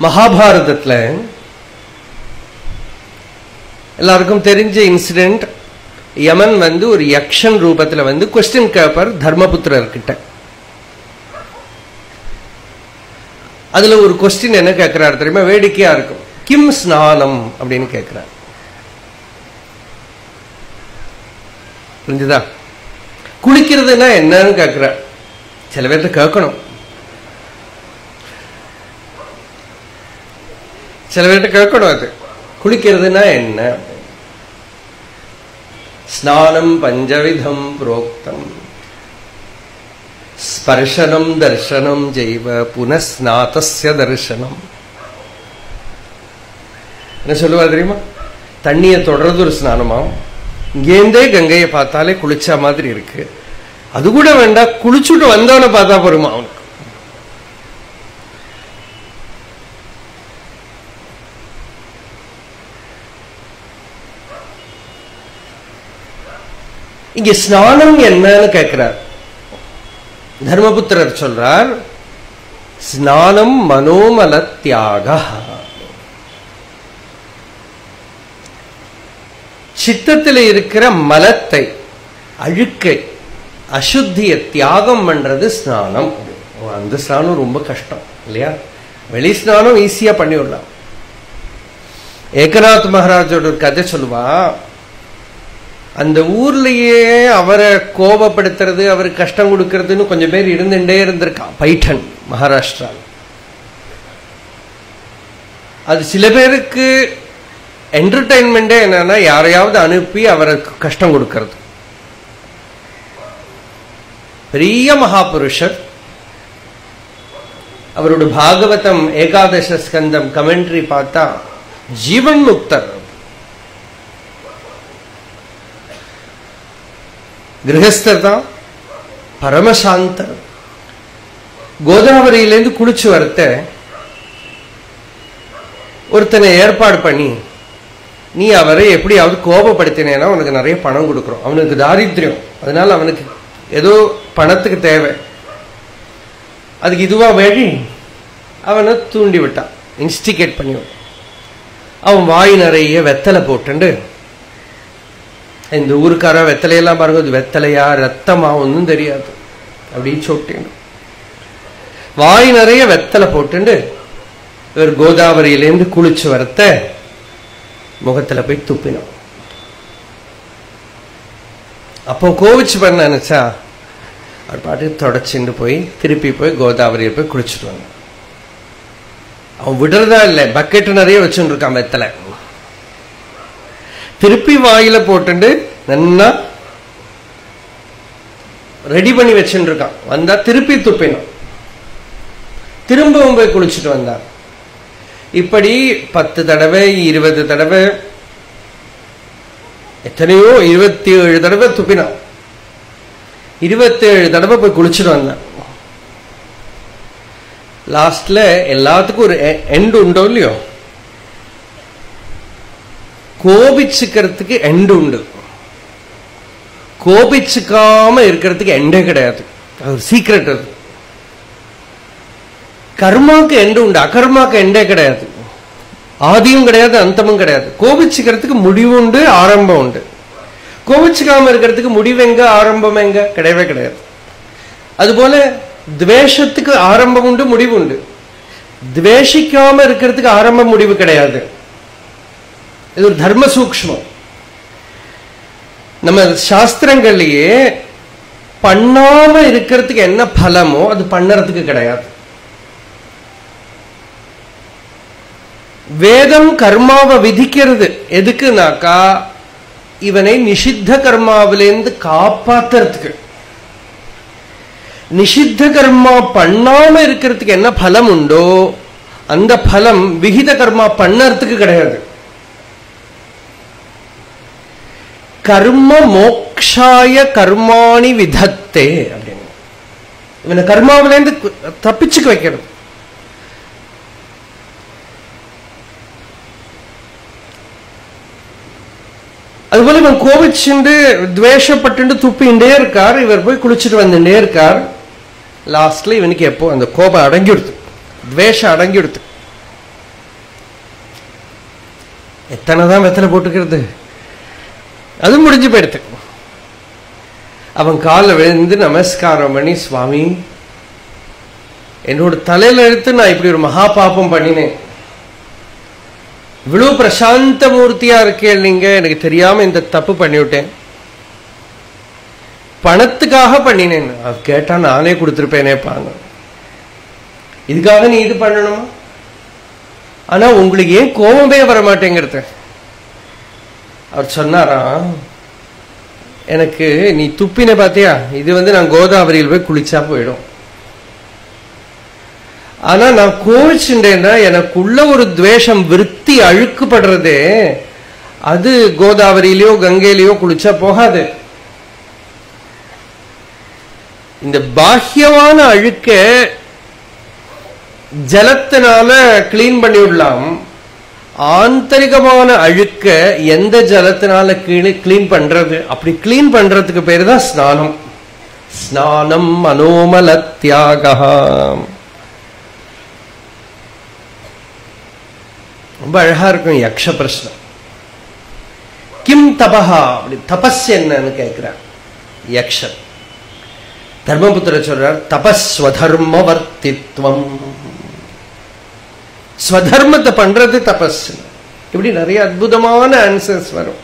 மகாபாரதத்துல எல்லாருக்கும் தெரிஞ்ச இன்சிடென்ட். யமன் ஒரு யக்ஷன் ரூபத்துல கொஸ்டின் கேட்பார் தர்மபுத்திரர் கிட்ட. அதுல ஒரு கொஸ்டின் என்ன கேட்கிறார் தெரியுமா? வேடிக்கையா இருக்கும். கிம் ஸ்நானம் அப்படின்னு கேட்கிறார். புரிஞ்சுதா? குளிக்கிறதுனா என்னன்னு கேட்கிறார். சில பேர்த்த கேட்கணும், சில பேர்ட்ட கேட்கணும். அது குளிக்கிறதுனா என்ன? ஸ்நானம் பஞ்சவிதம் புரோக்தம் ஸ்பர்ஷனம் தர்சனம் ஜெய்வ புனஸ்நாதஸ்ய தர்சனம். என்ன சொல்லுவா தெரியுமா? தண்ணியை தொடர்றது ஒரு ஸ்நானமா? இங்கேந்தே கங்கையை பார்த்தாலே குளிச்சா மாதிரி இருக்கு. அது கூட வேண்டாம், குளிச்சுட்டு வந்தவனை பார்த்தா போருமா அவனுக்கு. இங்க ஸ்நானம் என்னன்னு கேட்கிறார் தர்மபுத்திரர். சொல்றார், ஸ்நானம் மனோமல தியாக. சித்தத்தில் இருக்கிற மலத்தை, அழுக்கை, அசுத்திய தியாகம் பண்றது ஸ்நானம். அந்த ஸ்நானம் ரொம்ப கஷ்டம் இல்லையா? வெளி ஸ்நானம் ஈஸியா பண்ணி விடலாம். ஏகநாத் மகாராஜோட ஒரு கதை சொல்லுவா. அந்த ஊர்லயே அவரை கோபப்படுத்துறது, அவருக்கு கஷ்டம் கொடுக்கறதுன்னு கொஞ்சம் பேர் இருந்துட்டே இருந்திருக்கான். பைட்டன், மகாராஷ்டிரா. அது சில பேருக்கு என்டர்டைன்மெண்டே என்னன்னா யாரையாவது அனுப்பி அவருக்கு கஷ்டம் கொடுக்கிறது. பெரிய மகாபுருஷர். அவரோட பாகவதம் ஏகாதச ஸ்கந்தம் கமெண்ட்ரி பார்த்தா ஜீவன் முக்தர். கிரகஸ்தர் தான், பரமசாந்தர். கோதாவரியிலேருந்து குளிச்சு வரத்த ஒருத்தனை ஏற்பாடு பண்ணி, நீ அவரை எப்படியாவது கோபப்படுத்தினேன்னா உனக்கு நிறைய பணம் கொடுக்குறோம். அவனுக்கு தாரித்யம், அதனால அவனுக்கு ஏதோ பணத்துக்கு தேவை, அதுக்கு இதுவா வேண்டி அவனை தூண்டி விட்டான், இன்ஸ்டிகேட் பண்ணி விட்டான். அவன் வாய் நிறைய வெத்தலை போட்டு, இந்த ஊருக்கார வெத்தலையெல்லாம் பாருங்க, அது வெத்தலையா ரத்தமா ஒன்னும் தெரியாது, அப்படின்னு சொல்லிட்டு வாய் நிறைய வெத்தலை போட்டு இவர் கோதாவரியிலேருந்து குளிச்சு வரத்த முகத்துல போய் துப்பினோம். அப்போ கோவிச்சு பண்ண நினைச்சா அவர் பாட்டு தொடச்சுட்டு போய் திருப்பி போய் கோதாவரியை போய் குளிச்சுட்டு வந்தான். அவன் விடுறதா இல்லை, பக்கெட் நிறைய வச்சுட்டு இருக்கான் வெத்தலை. திருப்பி வாயில போட்டு நல்லா ரெடி பண்ணி வச்சுட்டு இருக்கான். வந்தா திருப்பி துப்பினோம். திரும்பவும் போய் குளிச்சுட்டு வந்தான். இப்படி 10 தடவை 20 தடவை, எத்தனையோ 27 தடவை துப்பினான். 27 தடவை போய் குளிச்சுட்டு வந்தான். லாஸ்ட்ல எல்லாத்துக்கும் ஒரு எண்ட் உண்டோ இல்லையோ? கோபிச்சுக்கிறதுக்கு எண்ட் உண்டு, கோபிச்சுக்காம இருக்கிறதுக்கு எண்டே கிடையாது. அது சீக்ரெட். அது கர்மாக்கு எண்டு உண்டு, அகர்மாக்கு எண்டே கிடையாது. ஆதியும் கிடையாது, அந்தமும் கிடையாது. கோபிச்சுக்கிறதுக்கு முடிவு உண்டு, ஆரம்பம் உண்டு. கோபிச்சுக்காம இருக்கிறதுக்கு முடிவு எங்க, ஆரம்பம் எங்க? கிடையவே கிடையாது. அதுபோல துவேஷத்துக்கு ஆரம்பம் உண்டு, முடிவு உண்டு. துவேஷிக்காம இருக்கிறதுக்கு ஆரம்பம் முடிவு கிடையாது. இது ஒரு தர்ம சூக்ஷ்மம். நம்ம சாஸ்திரங்கள்லயே பண்ணாம இருக்கிறதுக்கு என்ன பலமோ அது பண்ணறதுக்கு கிடையாது. வேதம் கர்மாவை விதிக்கிறது எதுக்குனாக்கா இவனை நிஷித்த கர்மாவிலேருந்து காப்பாத்துறதுக்கு. நிஷித்த கர்மா பண்ணாம இருக்கிறதுக்கு என்ன பலம் உண்டோ அந்த பலம் விகித கர்மா பண்ணறதுக்கு கிடையாது. கர்ம மோக்ஷாய கர்மாணி விதத்தே அப்படின்னு இவனை கர்மாவிலேருந்து தப்பிச்சுக்க வைக்கிறது. அதுபோல இவன் கோவிச்சுண்டு துவேஷப்பட்டு துப்பிண்டே இருக்கார். இவர் போய் குளிச்சுட்டு வந்துட்டே இருக்கார். லாஸ்ட்ல இவனுக்கு எப்போ அந்த கோபம் அடங்கிடுது, துவேஷம் அடங்கிடுது. எத்தனைதான் வெத்தலை போட்டுக்கிறது? அது முடிஞ்சு போயிடுது. அவன் காலில் விழுந்து நமஸ்காரம் பண்ணி, சுவாமி என்னோட தலையில எடுத்து நான் இப்படி ஒரு மகா பாபம் பண்ணினேன், இவ்வளவு பிரசாந்த மூர்த்தியா இருக்கேன் நீங்க, எனக்கு தெரியாம இந்த தப்பு பண்ணிவிட்டேன், பணத்துக்காக பண்ணினேன். அது கேட்டா நானே கொடுத்துருப்பேனேப்பாங்க. இதுக்காக நீ இது பண்ணணுமா? ஆனா உங்களுக்கு ஏன் கோபமே வர மாட்டேங்கிறது? அவர் சொன்னாராம், எனக்கு நீ துப்பின பாத்தியா, இது நான் கோதாவரியில் போய் குளிச்சா போயிடும். ஆனா நான் கோவிச்சுட்டேன்னா எனக்குள்ள ஒரு துவேஷம் விருத்தி அழுக்குப்படுறதே, அது கோதாவரியிலயோ கங்கையிலயோ குளிச்சா போகாது. இந்த பாஹ்யமான அழுக்க ஜலத்தினால கிளீன் பண்ணி விடலாம். ஆந்தரிகமான அழுக்க எந்த ஜலத்தினால கிளீன் பண்றது? அப்படி கிளீன் பண்றதுக்கு பேரு தான் ஸ்நானம். ஸ்நானம் மனோமல தியாகம். ரொம்ப அழகா இருக்கும் யக்ஷ பிரஷ்னம். கிம் தபஹா, அப்படி தபஸ் என்னன்னு கேட்கிறார் யக்ஷன். தர்மபுத்திர சொல்றார், தபஸ்வதர்மவர்த்தித்வம். ஸ்வதர்மத்தை பண்றது தபஸ். இப்படி நிறைய அற்புதமான ஆன்சர்ஸ் வரும்.